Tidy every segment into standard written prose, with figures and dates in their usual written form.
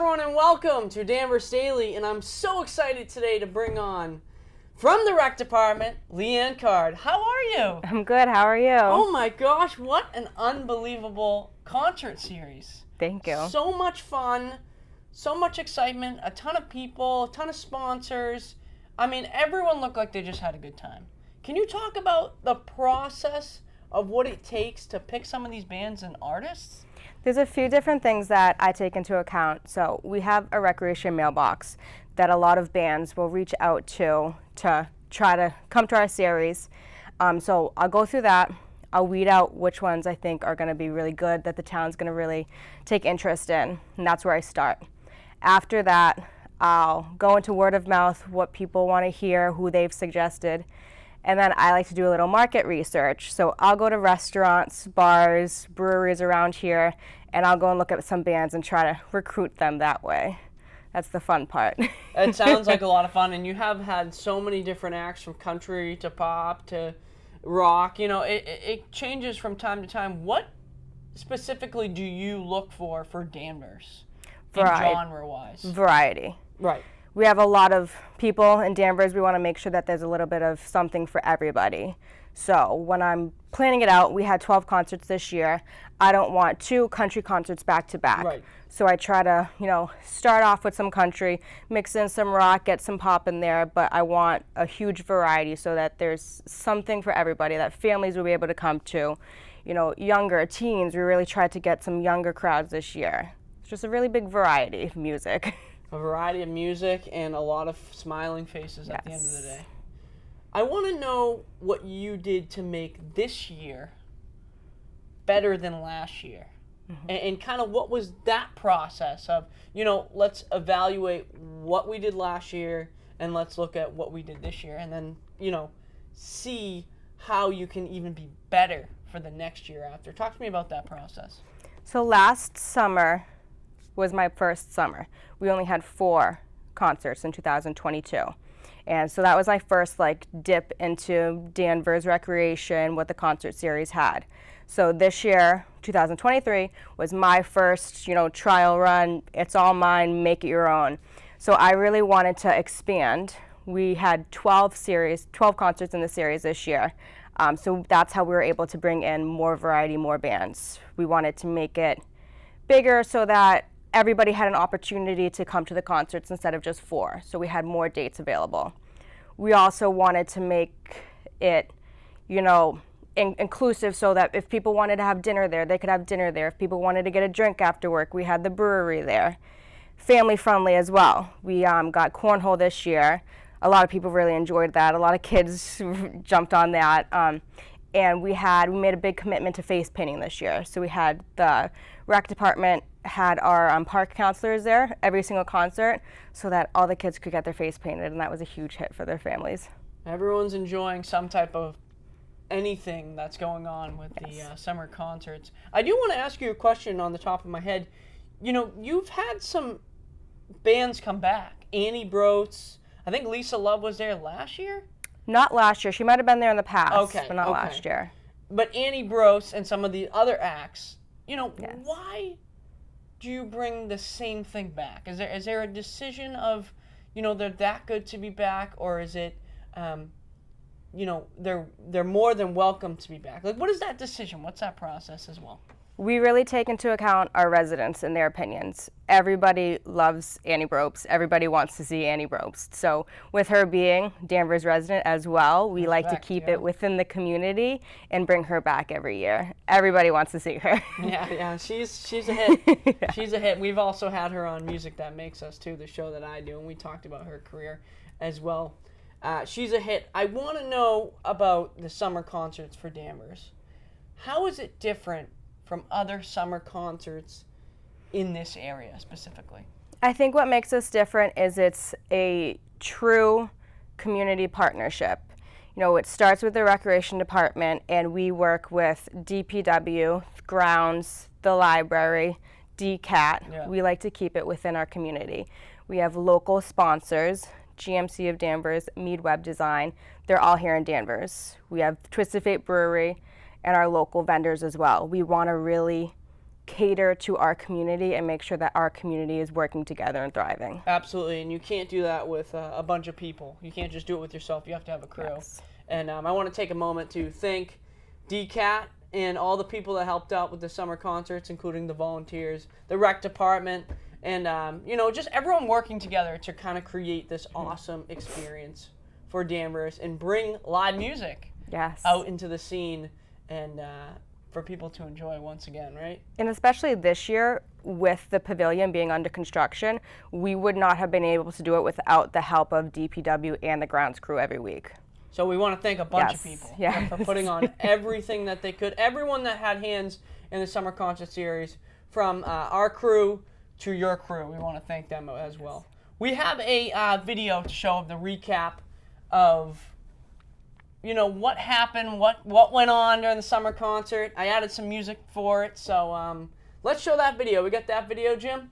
everyone, and welcome to Danvers Daily. And I'm so excited today to bring on, from the rec department, LeeAnn Card. How are you? I'm good. How are you? Oh my gosh, what an unbelievable concert series. Thank you. So much fun, so much excitement, a ton of people, a ton of sponsors. I mean, everyone looked like they just had a good time. Can you talk about the process of what it takes to pick some of these bands and artists? There's a few different things that I take into account. So we have a recreation mailbox that a lot of bands will reach out to try to come to our series. So I'll go through that. I'll weed out which ones I think are going to be really good, that the town's going to really take interest in, and that's where I start. After that, I'll go into word of mouth, what people want to hear, who they've suggested. And then I like to do a little market research. So I'll go to restaurants, bars, breweries around here, and I'll go and look at some bands and try to recruit them that way. That's the fun part. It sounds like a lot of fun, and you have had so many different acts, from country to pop to rock. You know, it changes from time to time. What specifically do you look for Danvers, genre-wise? Variety. Right. We have a lot of people in Danvers. We want to make sure that there's a little bit of something for everybody. So when I'm planning it out, we had 12 concerts this year. I don't want 2 country concerts back to back. Right. So I try to, start off with some country, mix in some rock, get some pop in there, but I want a huge variety so that there's something for everybody, that families will be able to come to. Younger teens, we really tried to get some younger crowds this year. It's just a really big variety of music. A variety of music and a lot of smiling faces at the end of the day. I want to know what you did to make this year better than last year. Mm-hmm. And kind of what was that process of, let's evaluate what we did last year and let's look at what we did this year, and then, see how you can even be better for the next year after. Talk to me about that process. So last summer was my first summer. We only had 4 concerts in 2022. And so that was my first dip into Danvers Recreation, what the concert series had. So this year, 2023, was my first, trial run. It's all mine, make it your own. So I really wanted to expand. We had 12 concerts in the series this year. So that's how we were able to bring in more variety, more bands. We wanted to make it bigger so that everybody had an opportunity to come to the concerts instead of just 4. So we had more dates available. We also wanted to make it, inclusive, so that if people wanted to have dinner there, they could have dinner there. If people wanted to get a drink after work, we had the brewery there. Family friendly as well. We got cornhole this year. A lot of people really enjoyed that. A lot of kids jumped on that. And we made a big commitment to face painting this year. So we had the rec department had our park counselors there every single concert so that all the kids could get their face painted, and that was a huge hit for their families. Everyone's enjoying some type of anything that's going on with the summer concerts. I do want to ask you a question on the top of my head. You've had some bands come back. Annie Broats, I think Lisa Love was there last year? Not last year. She might have been there in the past, but not last year. But Annie Broats and some of the other acts, Yes. Why do you bring the same thing back? Is there a decision of, they're that good to be back, or is it, they're more than welcome to be back? What is that decision? What's that process as well? We really take into account our residents and their opinions. Everybody loves Annie Broats. Everybody wants to see Annie Broats. So with her being Danvers resident as well, we like to keep it within the community and bring her back every year. Everybody wants to see her. Yeah, she's a hit. She's a hit. We've also had her on Music That Makes Us too, the show that I do, and we talked about her career as well. She's a hit. I want to know about the summer concerts for Danvers. How is it different from other summer concerts in this area specifically? I think what makes us different is it's a true community partnership. It starts with the recreation department, and we work with DPW, grounds, the library, DCAT. Yeah. We like to keep it within our community. We have local sponsors, GMC of Danvers, Mead Web Design. They're all here in Danvers. We have Twisted Fate Brewery and our local vendors as well. We want to really cater to our community and make sure that our community is working together and thriving. Absolutely, and you can't do that with a bunch of people. You can't just do it with yourself. You have to have a crew. Yes. And I want to take a moment to thank DCAT and all the people that helped out with the summer concerts, including the volunteers, the rec department, and just everyone working together to kind of create this awesome experience for Danvers and bring live music out into the scene and for people to enjoy once again, right? And especially this year, with the pavilion being under construction, we would not have been able to do it without the help of DPW and the grounds crew every week. So we want to thank a bunch of people for putting on everything that they could. Everyone that had hands in the summer concert series, from our crew to your crew, we want to thank them as well. We have a video to show the recap of what happened, what went on during the summer concert. I added some music for it, so let's show that video. We got that video, Jim?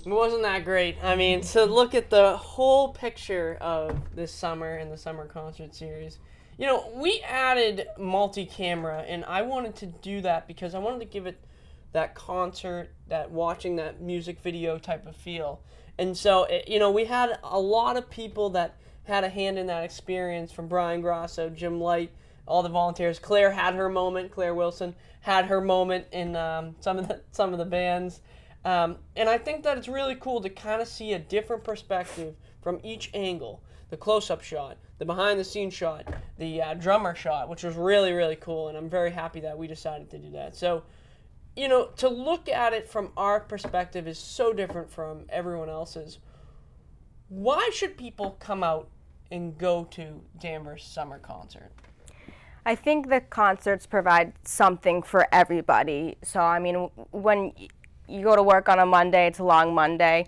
Wasn't that great? I mean, so look at the whole picture of this summer and the summer concert series. We added multi-camera, and I wanted to do that because I wanted to give it that concert, that watching that music video type of feel. And so, we had a lot of people that had a hand in that experience, from Brian Grosso, Jim Light, all the volunteers. Claire had her moment. Claire Wilson had her moment in some of the bands. And I think that it's really cool to kind of see a different perspective from each angle. The close-up shot, the behind-the-scenes shot, the drummer shot, which was really, really cool, and I'm very happy that we decided to do that. So, to look at it from our perspective is so different from everyone else's. Why should people come out and go to Danvers Summer Concert? I think the concerts provide something for everybody. So, I mean, when you go to work on a Monday, it's a long Monday.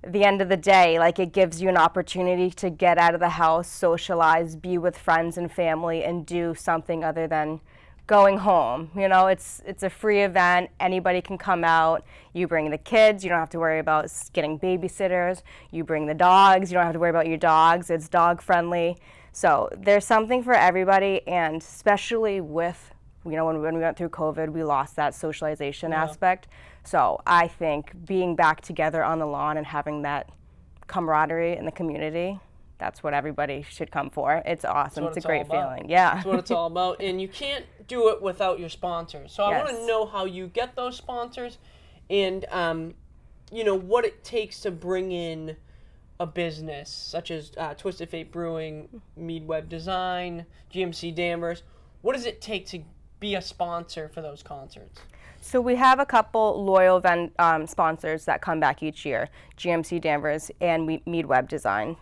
At the end of the day, it gives you an opportunity to get out of the house, socialize, be with friends and family, and do something other than going home. You know, it's a free event. Anybody can come out. You bring the kids. You don't have to worry about getting babysitters. You bring the dogs. You don't have to worry about your dogs. It's dog friendly. So there's something for everybody, and especially with, you know, when we went through COVID, we lost that socialization aspect. So I think being back together on the lawn and having that camaraderie in the community, that's what everybody should come for. It's awesome. It's a great feeling. Yeah. That's what it's all about. And you can't do it without your sponsors. So I Yes. want to know how you get those sponsors and, you know, what it takes to bring in a business such as Twisted Fate Brewing, Mead Web Design, GMC Danvers. What does it take to be a sponsor for those concerts? So we have a couple loyal sponsors that come back each year, GMC Danvers and Mead Web Design.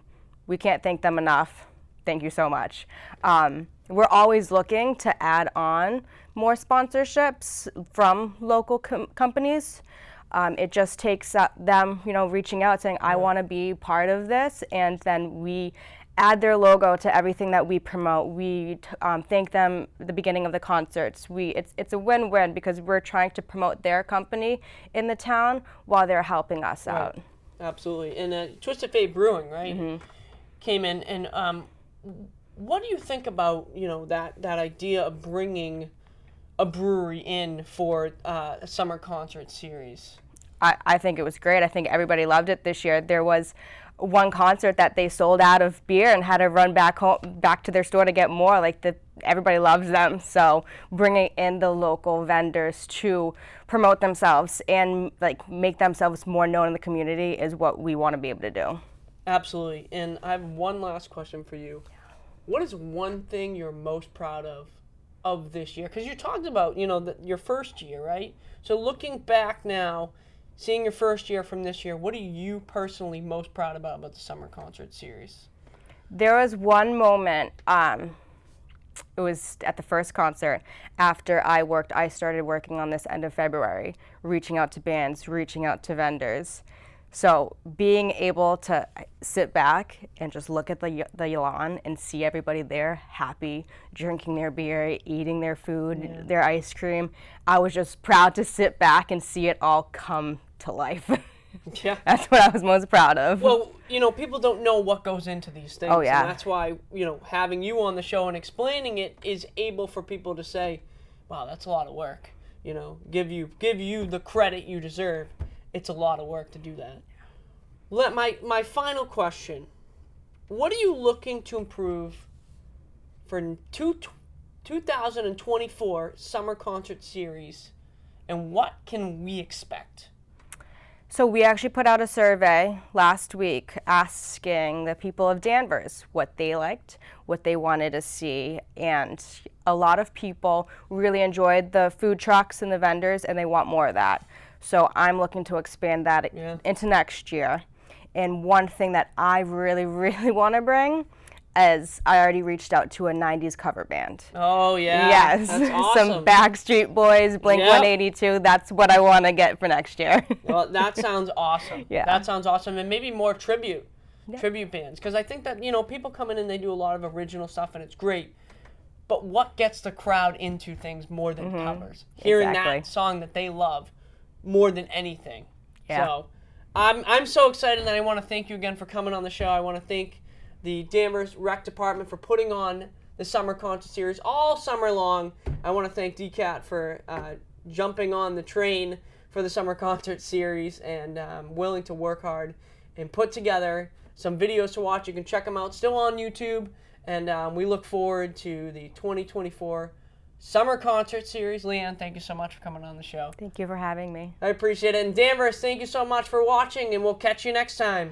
We can't thank them enough. Thank you so much. We're always looking to add on more sponsorships from local companies. It just takes them, you know, reaching out saying, I want to be part of this, and then we add their logo to everything that we promote. We thank them at the beginning of the concerts. It's a win-win because we're trying to promote their company in the town while they're helping us out. Absolutely. And Twisted Fate Brewing, right, came in. And what do you think about, you know, that idea of bringing a brewery in for a summer concert series? I think it was great. I think everybody loved it this year. There was one concert that they sold out of beer and had to run back to their store to get more. Like, everybody loves them. So bringing in the local vendors to promote themselves and like make themselves more known in the community is what we want to be able to do. Absolutely. And I have one last question for you. What is one thing you're most proud of this year? Because you talked about, you know, your first year, right? So looking back now, seeing your first year from this year, what are you personally most proud about the summer concert series? There was one moment, it was at the first concert after I started working on this end of February, reaching out to bands, reaching out to vendors. So being able to sit back and just look at the lawn and see everybody there happy, drinking their beer, eating their food, their ice cream, I was just proud to sit back and see it all come to life. Yeah. That's what I was most proud of. Well, you know, people don't know what goes into these things. Oh, yeah. And that's why, you know, having you on the show and explaining it is able for people to say, wow, that's a lot of work. You know, give you the credit you deserve. It's a lot of work to do that. My final question, what are you looking to improve for 2024 Summer Concert Series, and what can we expect? So we actually put out a survey last week asking the people of Danvers what they liked, what they wanted to see, and a lot of people really enjoyed the food trucks and the vendors, and they want more of that. So I'm looking to expand that into next year. And one thing that I really, really want to bring is I already reached out to a 90s cover band. Oh, yeah. Yes. That's awesome. Some Backstreet Boys, Blink-182. That's what I want to get for next year. Well, that sounds awesome. Yeah. That sounds awesome. And maybe more tribute bands. Because I think that, you know, people come in and they do a lot of original stuff, and it's great. But what gets the crowd into things more than covers? Hearing that song that they love more than anything. Yeah. So I'm so excited, and I want to thank you again for coming on the show. I want to thank the Danvers Rec Department for putting on the Summer Concert Series all summer long. I want to thank DCAT for jumping on the train for the Summer Concert Series and willing to work hard and put together some videos to watch. You can check them out still on YouTube, and we look forward to the 2024 Summer Concert Series. LeeAnn, thank you so much for coming on the show. Thank you for having me. I appreciate it. And Danvers, thank you so much for watching, and we'll catch you next time.